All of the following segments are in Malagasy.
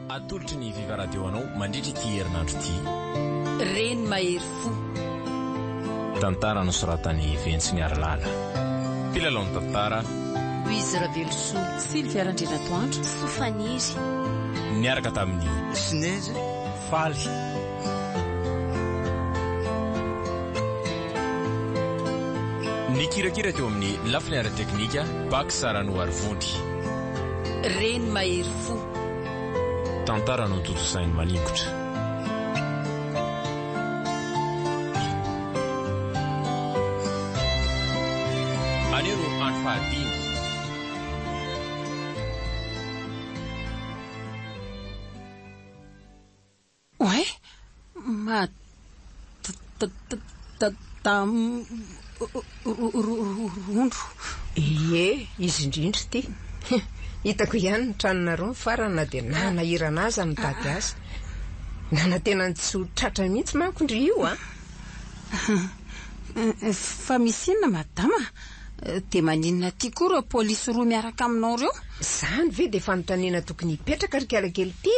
atolotry ny Viva Radio anao mandritra ity herinandro ity. Reny mahery fo. Tantara nosoratany Ventsy Arlala. Mpilalao tantara Louise Ravelso, Sylvia Randrinatoandro, Sofaniry. Niaraka tamin'ny Sinezy Faly. Ny kirakira teo amin'ny lafiny ara-teknika Bak Sarano Arvondry. Reny mahery fo. Tantara no toto sainy maningotra. Anio no andro fahadimy. Ouais, ma rondro. Ie, izy indrindra ty. Hitako ihany ny tranonareo farana dia nanahirana azy amin'ny tady azy. Nana tena tsy ho tratra mihitsy manko ndry io Fa misy inona madama? Dia maninona ty koa reo polisy roa miaraka aminao reo? Zany ve dia fanontaniana tokony hipetraka ry kialakely ty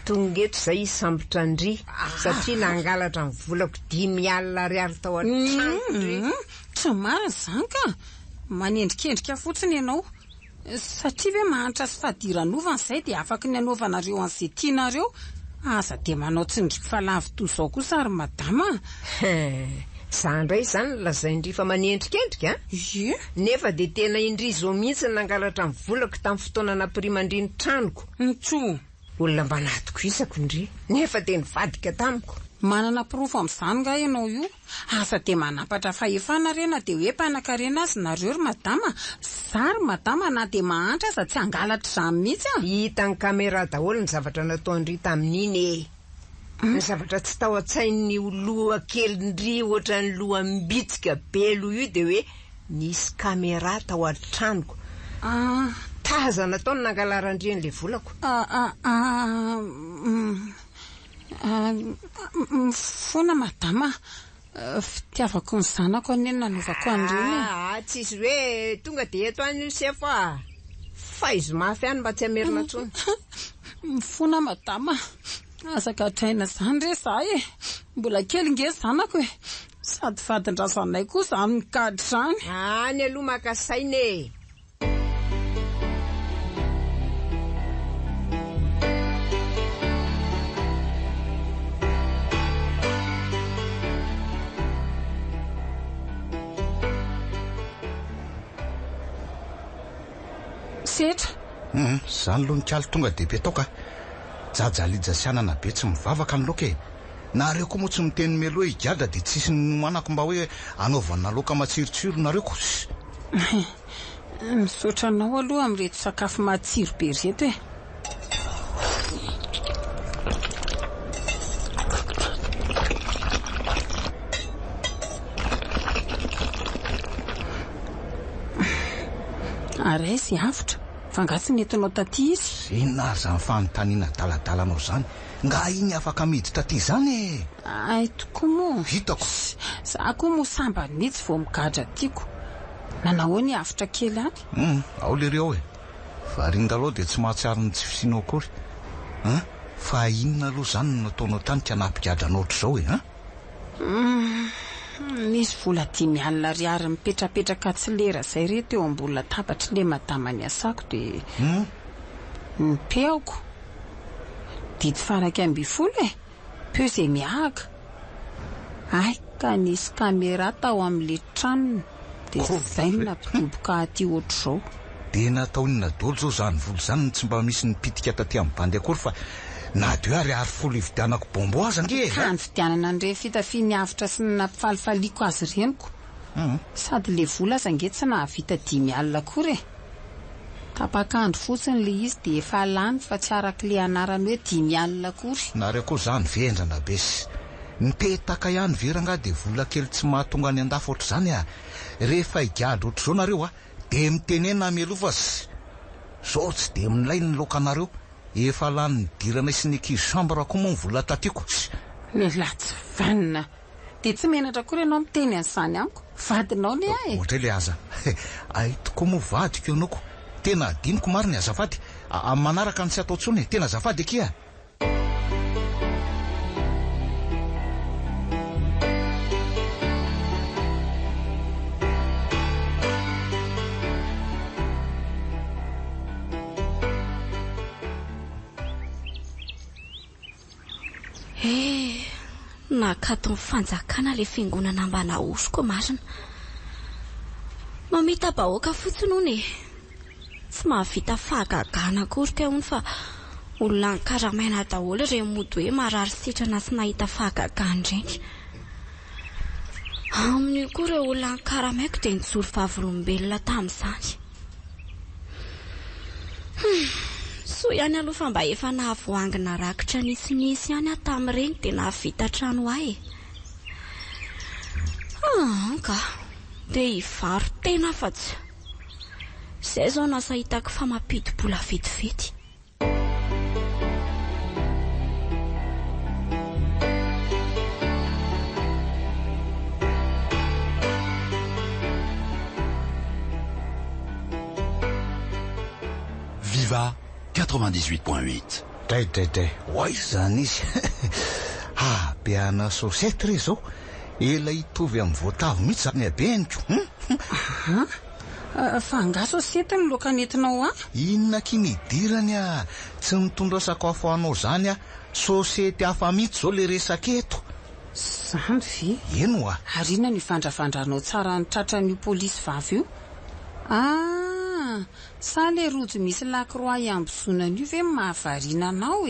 tonga eto izay sambotra ndry satria nangalatra ny volako 10,000 tao an-trano. Tsy marina zany ka. Manendrikendrika fotsiny ianao. Satria ve mahantra sy fadiranova an'izay dia afaka ny anaovanareo an'izay tianareo. Aza dia manao tsindriky fa lavo toy izao kosa ary madama. Zany ndray zany lazaindry fa manendrikendrika Ie. nefa dia tena indry izao mihitsy nangalatra ny volako tamin'ny fotoana nampiriman-driny tranoko. Ntso. Olona mba natoko isako ndry nefa dia nivadika tamiko. Manana pirofo amin'izany nga ianao io. Asa dia manapatra fahefana rena dia hoe mpanan-karena azy nareo ry madama. Sary madama na dia mahantra aza tsy hangalatra izany mihitsy Hita ny kamera daholo ny zavatra nataondry tamin'iny ny zavatra tsy tao an-tsain'ny loha kelindry ohatra ny loha mbitsika belo io dia hoe nisy kamera tao an-tranoko. Tazana taony nangalarandren'le volako. Fona madama, fitiavako ny zanako aneny nanovako andreny. Tsisy hoe tonga dia eto any io sefa fa izy mafy any mba tsy hamerina tsony. Fona madama, azaka hatraina zany re zahay mbola kely nge zanako sady vadin-drazanay koa zany mikady zany. Any aloha maka sainy Setra. Zany aloha nikaly tonga dia be toka. Jajalijasianana be tsy mivavaka ny loka nareo koa moa tsy miteny melo hoe higadra dia tsisy nomanako mba hoe anaovana loka matsirotsiro nareo koa. Misaotra anao aloha amin'reto sakafo matsiro be reto Aray sy avotra fangatsy nentinao taty izy. Inona ary zany fanontaniana daladalanao zany? Nga iny afaka miditra taty zany Ay tokoa moa. Hitako. Za koa moa samba mihitsy vao migadra tiako. Nanahoany avotra kely any? Ao lereo fa ringaloha dia tsy mahatsiaro ny tsy fisinao akory. Fa inona aloha zany no nataonao tany ka nampigadranao ohatr'izao Misy vola 10,000 mipetrapetraka tsy lera zay reto eo ambony latabatra le madama ny asako dia nipeako. Dity faraka 12 peo izay miahaka. Ay ka nisy kamera tao amin'le tranony dia zay no nampidoboka aty ohatr'izao. Dia natao inona daholo zao zany vola zany tsy mba misy nipitika taty amin'ny bandy akory fa na dia ary folo ividianako bombo aza nge. Ka ny fidianana an'ireny fitafiany avitra sy nampifalifaliako azy reniko. Sady le vola aza nge tsy nahavita 10,000 akory tapakandro fotsiny le izy dia efa lany fa tsy arak'le anarany hoe 10,000 akory. Nareo koa zany vendrana besy nipetaka ihany veranga dia vola kely tsy mahatonga any andafo ohatr'izany rehefa higadra ohatr'izao nareo dia mitenena mielofa zao tsy dia milay ny lokanareo efa lany dirana sy ny kizy sambra koa moa vola tatiko. Lehilahy tsy vanina dia tsy menatra koa ianao miteny an'izany amiko. Vadinao le ohatra le aza ay tokoa moa vadiko ianao ko tena adiniko mariny azafady amin'ny manaraka ny tsy atao tsony tena zafady akia. Nakato fanjakana le fiangonana ambana osiko marina. Mamita bahoaka fotsiny hony. Tsy mahavita fahagagana akory ka hony fa olona ny karamaina daholo ireo mody hoe marary sitrana sy nahita fahagagana ireny. Amin'io koa ireo olona ny karamaiko dia nijoro vavolombelona tamin'izany. So ihany aloha fa mba efa nahavoangina rakitra nisinisy ihany tamin'ireny dia nahavita trano ahy. Ka dia hivaro tena fa tsy. Izay zao nasa hitako fa mampidi-bola vetivety. Viva 98.8. Dray hoay zany izy. Beana sosety re zao ela hitovy amin'ny voatavo mihitsy zany abeniko. Fa nga sosety ny loka nentinao inona kinidirany tsy mitondra sakafo anao zany sosety hafa mihitsy zao le resaka eto. Zany ve? Eno Arina ny vandravandranao tsara ny tratran'io polisy vavy io. Sa le rojo misy Lacroix iambozonana io ve mahavariana anao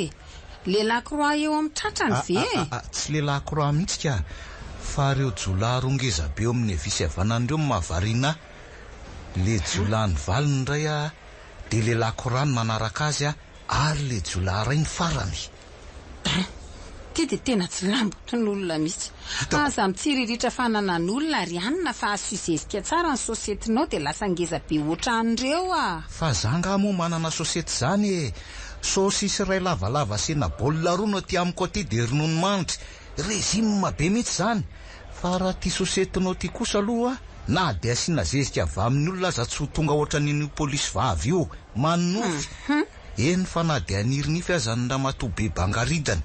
le Lacroix eo amin'ny tratrany ve? Tsy le Lacroix mihitsy ka fa reo jolay rongeza be eo amin'ny fisavanan'ireo mahavariana. Le jolay ny valiny indray dia le Lacroix ny manaraka azy ary le jolay ray ny farany. Dia tena tsy lambotry ny olona mihitsy. Aza mitsiriritra fanana n'olona ary anina fa azo fizezika tsara ny sosetinao dia lasa ngeza be ohatran'ireo Fa zanga moa manana sosety zany sosisy ray lavalava sena baolina roa no aty amiko aty dia ronono mandry rezima be mihitsy zany. Fa raha ty sosetinao ty kosa aloha na dia asiana zezika avy amin'ny olona aza tsy ho tonga ohatran'io polisy vavy io manofy. Eny fa na dia anirinify aza ny ramatoabe bangaridany.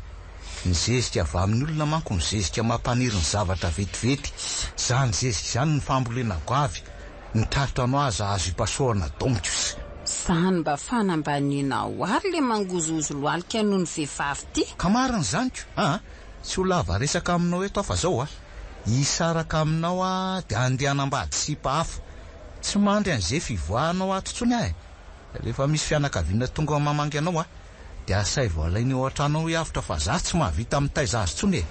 Ny zezika avy amin'ny olona manko ny zezika mampaniry ny zavatra vetivety. Zany zezika zany ny fambolena goavy ny tratranao aza azo ipasoana donkos. Zany mba fanambaninao ary le mangozozo loalika noho ny vehivavy ty. Ka marina zany ko tsy ho lava resaka aminao eto fa zao hisaraka aminao dia andehanambady sipa hafa. Tsy mandry an'izay fivoahanao atontsony rehefa misy fianakaviana tonga mamangy anao dia asay voalainy eo an-tranao hiavitra fa za tsy mahavita mitaiza azy tsony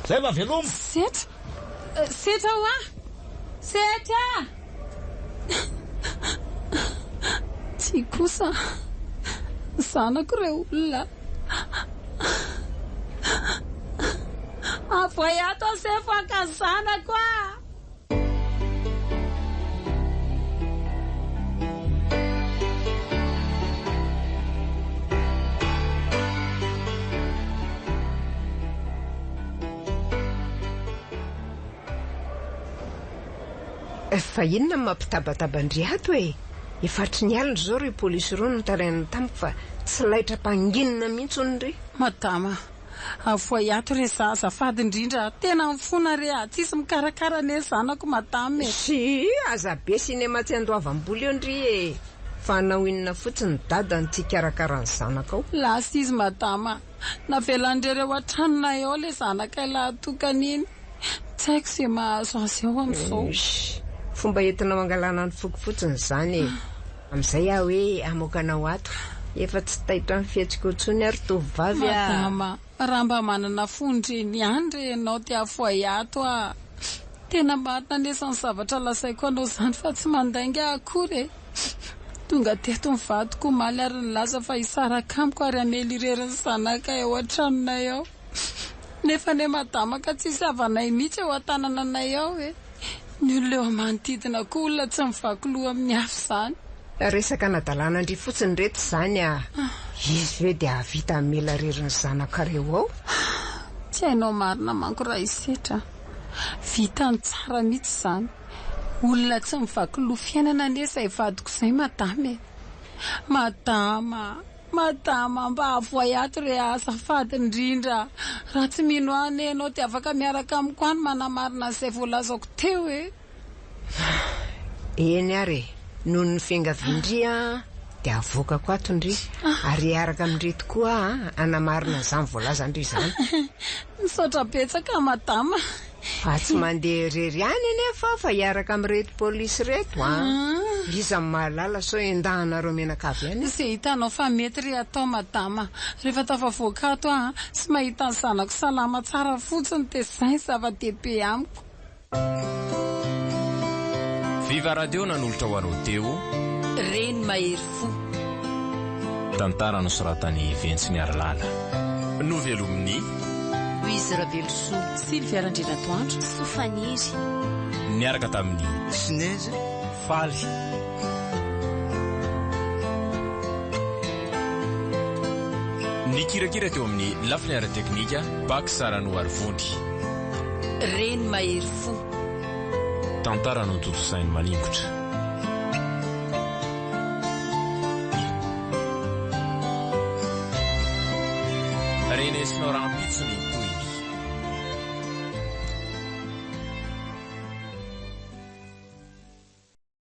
zay va velomo. Setra Setra tsy kosa zanako ireo olona avoy ato asefaka zanako Fa inona mampitabatabandry ato efatry ny alina zao ry polisy roa no tarain'ny tamiko fa tsy laitra mpanginina mihitsy ony madama avoy ato re za azafady indrindra tena mifona re tsisy mikarakara ne zanako madame sy aza be sy ny matsy andoavam-boly eo ndry fa nahoinina fotsiny dada ny tsy karakara ny zanaka ao lasa izy madama navelandrereo an-tranona eo le zanaka lahatokany iny tsy haiko izay mahazo azy eo amin'izao fomba entina mangalana ny foko fotsiny zany amin'izay hoe amoakanao ato efa tsy taitra ny fihetsika otsony ary tovavy madama raha mba manana fondreny ihany renao dia avoy ato tena marina nesany zavatra lasaiko anao zany fa tsy mandainga akory tonga teto mivadiko maly ary ny laza fa hisaraka amiko ary anelireriny zanaka eo an-tranonay ao nefa ne madama ka tsisy havanay mihitsy eo an-tanananay ao ny olona eo manodidina koa olona tsy mivaky loha amin'ny afo zany resaka nadalana andry fotsiny reto zany izy hoe dia avita mela reriny zanaka reo ao tsy hainao marina manko raha isetra vitany tsara mihitsy zany olona tsy mivaky loha fiainana ne izay vadiko izay madame madama mba avoay ato re azafady indrindra raha tsy mino any ianao dia afaka miaraka amiko any manamarina izay voalazako teo eny ary noho ny fiangavindria dia avokako ato ndry ary araka amindry tokoa anamarina zany voalazandry zany misaotra betsaka madama fa tsy mandeha rery any anefa fa hiaraka amin'reto polisy reto iza mahalala so endahanareo menakavy any izay hitanao fa mety ry atao madama rehefa tafavoaka ato sy mahita ny zanako salama tsara fotsiny dia izay zava-dehibe amiko. Viva Radio nanolotra ho anao teo Reny Mahery Fo, tantara nosoratany Ventsy Miaralala, novelomin'ny Louise Ravelosoa, Sylvia Randrinatoandro, Sofaniry, niaraka tamin'ny Sineza Faly. Ny kirakira teo amin'ny lafiny ara-teknika Bak Sarano Arvondy. Reny Mahery Fo, tantara no toto-sainy maningotra. Renesinao rampitsony